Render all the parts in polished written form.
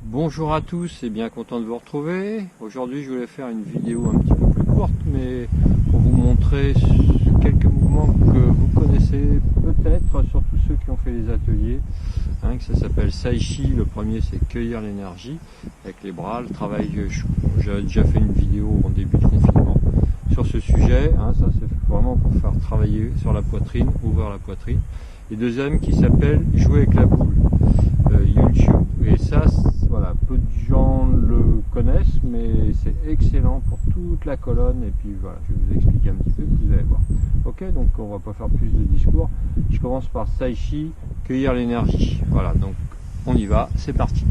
Bonjour à tous et bien content de vous retrouver. Aujourd'hui je voulais faire une vidéo un petit peu plus courte mais pour vous montrer quelques mouvements que vous connaissez peut-être, surtout ceux qui ont fait les ateliers. Que ça s'appelle Saishi. Le premier c'est cueillir l'énergie avec les bras, le travail. J'avais déjà fait une vidéo en début de confinement sur ce sujet. Ça c'est vraiment pour faire travailler sur la poitrine, ouvrir la poitrine. Et deuxième qui s'appelle jouer avec la boule. YouTube. Et ça, voilà, peu de gens le connaissent, mais c'est excellent pour toute la colonne. Et puis voilà, je vais vous expliquer un petit peu, vous allez voir. Ok, donc on va pas faire plus de discours. Je commence par Saishi, cueillir l'énergie. Voilà, donc on y va, c'est parti.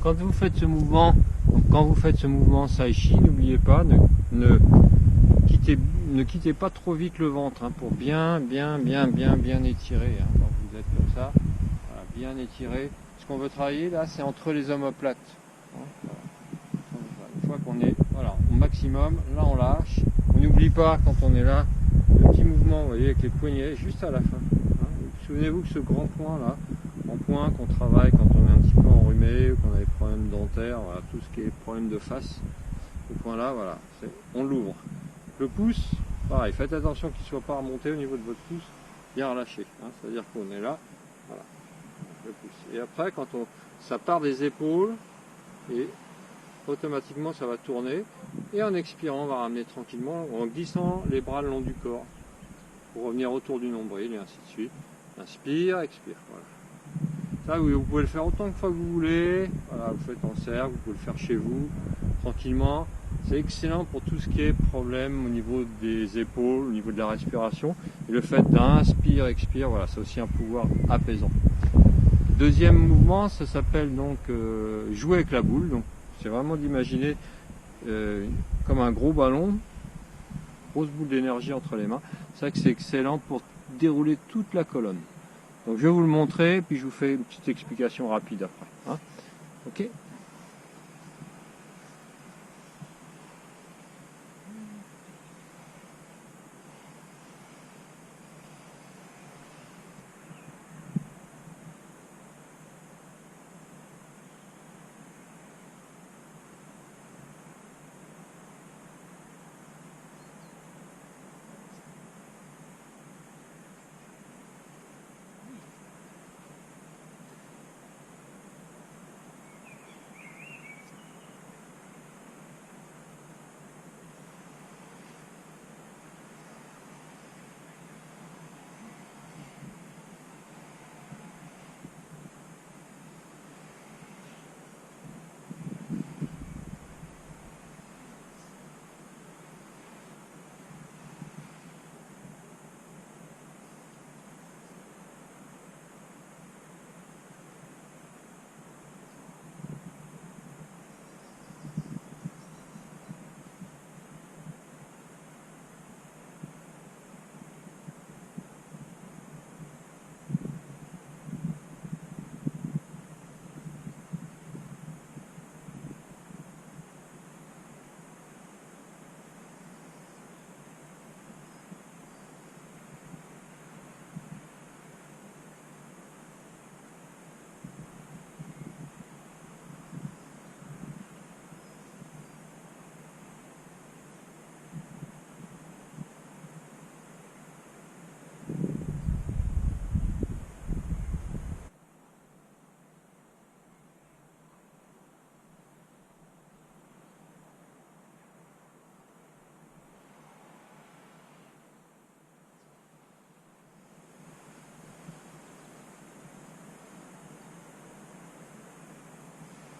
Quand vous faites ce mouvement Saishi, n'oubliez pas, ne quittez pas trop vite le ventre pour bien étirer. Quand vous êtes comme ça, voilà, bien étirer. Ce qu'on veut travailler là, c'est entre les omoplates. Voilà. Une fois qu'on est au maximum, là on lâche. On n'oublie pas quand on est là, le petit mouvement, vous voyez, avec les poignets, juste à la fin. Souvenez-vous que ce grand point là, en point qu'on travaille quand on est un petit peu enrhumé, ou qu'on a des problèmes dentaires, voilà, tout ce qui est problème de face, ce point là, voilà, on l'ouvre. Le pouce, pareil, faites attention qu'il ne soit pas remonté au niveau de votre pouce, bien relâché, c'est-à-dire qu'on est là, voilà, le pouce. Et après, ça part des épaules, et automatiquement ça va tourner, et en expirant, on va ramener tranquillement, en glissant les bras le long du corps, pour revenir autour du nombril, et ainsi de suite. Inspire, expire, voilà. Ça, vous pouvez le faire autant de fois que vous voulez. Voilà, vous faites en cercle, vous pouvez le faire chez vous, tranquillement. C'est excellent pour tout ce qui est problème au niveau des épaules, au niveau de la respiration. Et le fait d'inspire, expire, voilà, c'est aussi un pouvoir apaisant. Deuxième mouvement, ça s'appelle donc jouer avec la boule. Donc, c'est vraiment d'imaginer comme un gros ballon, grosse boule d'énergie entre les mains. C'est vrai que c'est excellent pour dérouler toute la colonne. Donc je vais vous le montrer, puis je vous fais une petite explication rapide après. Ok ?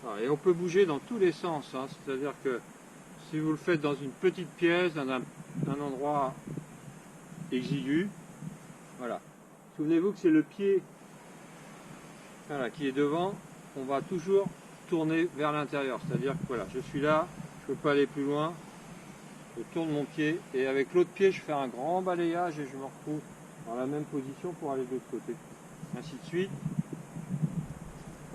Voilà, et on peut bouger dans tous les sens, hein. C'est-à-dire que si vous le faites dans une petite pièce, dans un endroit exigu, voilà. Souvenez-vous que c'est le pied, voilà, qui est devant, on va toujours tourner vers l'intérieur. C'est-à-dire que voilà, je suis là, je ne peux pas aller plus loin, je tourne mon pied et avec l'autre pied je fais un grand balayage et je me retrouve dans la même position pour aller de l'autre côté. Ainsi de suite.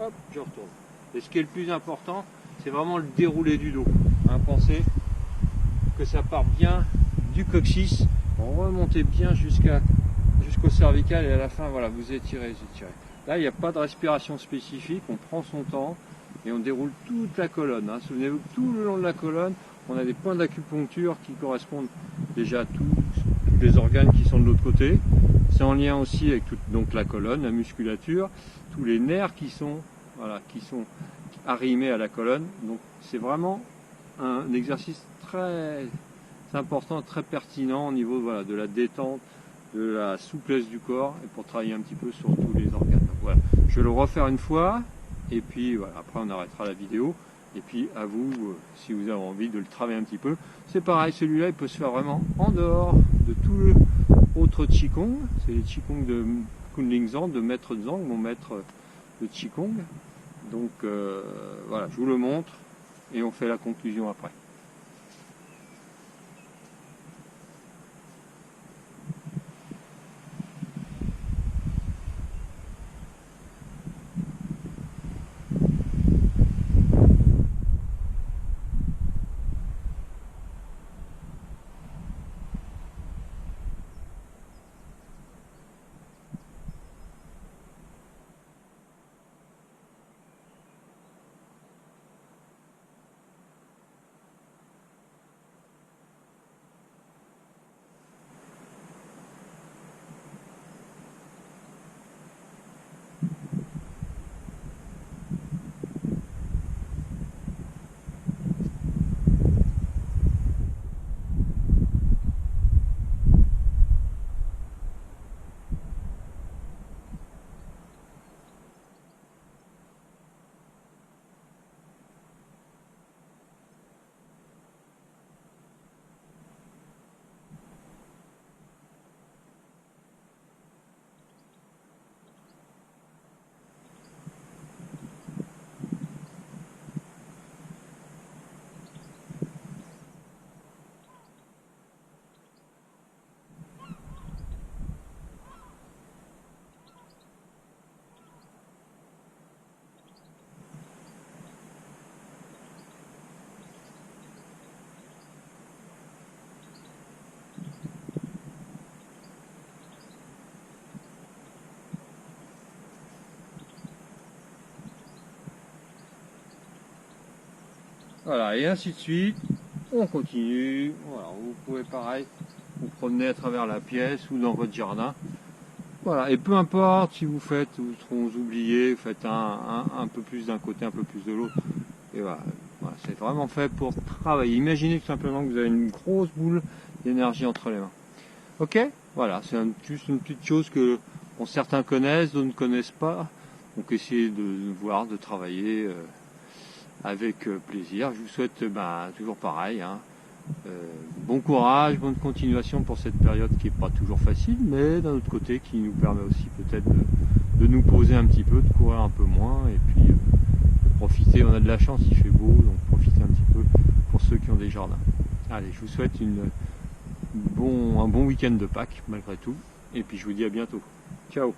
Hop, je retourne. Et ce qui est le plus important, c'est vraiment le déroulé du dos. Hein, pensez que ça part bien du coccyx, remontez bien jusqu'au cervical et à la fin, voilà, vous étirez, étirez. Là, il n'y a pas de respiration spécifique, on prend son temps et on déroule toute la colonne. Hein. Souvenez-vous que tout le long de la colonne, on a des points d'acupuncture qui correspondent déjà à tous les organes qui sont de l'autre côté. C'est en lien aussi avec toute donc la colonne, la musculature, tous les nerfs qui sont arrimés à la colonne. Donc c'est vraiment un exercice très important, très pertinent au niveau voilà, de la détente, de la souplesse du corps et pour travailler un petit peu sur tous les organes. Donc, voilà. Je vais le refaire une fois et puis voilà, après on arrêtera la vidéo. Et puis à vous, si vous avez envie de le travailler un petit peu, c'est pareil, celui-là il peut se faire vraiment en dehors de tout le autre Qigong. C'est les Qigong de Kunling Zang, de Maître Zang, mon maître de Qigong. Donc voilà, je vous le montre et on fait la conclusion après. Voilà, et ainsi de suite, on continue. Voilà, vous pouvez pareil, vous promener à travers la pièce ou dans votre jardin. Voilà, et peu importe si vous faites, vous oubliez, vous faites un peu plus d'un côté, un peu plus de l'autre. Et voilà, voilà c'est vraiment fait pour travailler. Imaginez tout simplement que vous avez une grosse boule d'énergie entre les mains. Ok? Voilà, c'est juste une petite chose que bon, certains connaissent, d'autres ne connaissent pas. Donc essayez de voir, de travailler avec plaisir. Je vous souhaite toujours pareil. Hein, bon courage, bonne continuation pour cette période qui n'est pas toujours facile, mais d'un autre côté qui nous permet aussi peut-être de nous poser un petit peu, de courir un peu moins et puis de profiter. On a de la chance, il fait beau, donc profitez un petit peu pour ceux qui ont des jardins. Allez, je vous souhaite un bon week-end de Pâques malgré tout et puis je vous dis à bientôt. Ciao.